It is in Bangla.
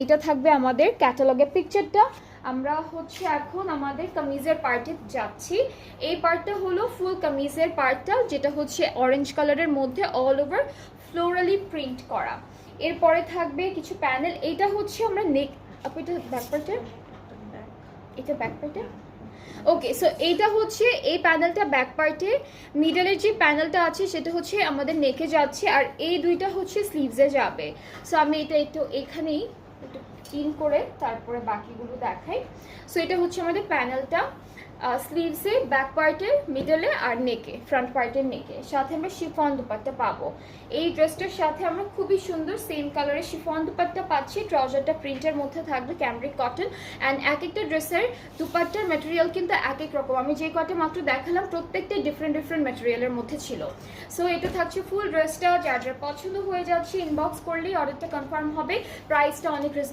এটা থাকবে আমাদের ক্যাটালগের পিকচারটা। আমরা হচ্ছে এখন আমাদের কামিজের পার্টে যাচ্ছি। এই পার্টটা হলো ফুল কামিজের পার্টটা, যেটা হচ্ছে অরেঞ্জ কালারের মধ্যে অল ওভার ফ্লোরালি প্রিন্ট করা। এরপরে থাকবে কিছু প্যানেল। এইটা হচ্ছে আমরা নেক, এটা ব্যাক পার্টে, এটা ব্যাক পার্টে। ওকে, সো এইটা হচ্ছে এই প্যানেলটা ব্যাক পার্টে। মিডলের যে প্যানেলটা আছে সেটা হচ্ছে আমাদের নেকে যাচ্ছে, আর এই দুইটা হচ্ছে স্লিভসে যাবে। সো আমি এটা একটু এখানেই একটু পিন করে তারপরে বাকিগুলো দেখাই। সো এটা হচ্ছে আমাদের প্যানেলটা স্লিভসে, ব্যাক পার্টে, মিডলে আর নেকে, ফ্রন্ট পার্টের নেকে। সাথে আমরা শিফন দুপাট্টা পাবো। এই ড্রেসটার সাথে আমরা খুবই সুন্দর সেম কালারের শিফন দুপাট্টা পাচ্ছি। ট্রাউজারটা প্রিন্টের মধ্যে থাকবে, ক্যামব্রিক কটন। অ্যান্ড এক একটা ড্রেসের দুপাট্টার ম্যাটেরিয়াল কিন্তু এক এক রকম। আমি যে কটা মাত্র দেখালাম প্রত্যেকটাই ডিফারেন্ট ডিফারেন্ট ম্যাটেরিয়ালের মধ্যে ছিল। সো এটা থাকছে ফুল ড্রেসটা। যার যার পছন্দ হয়ে যাচ্ছে ইনবক্স করলেই অর্ডারটা কনফার্ম হবে। প্রাইসটা অনেক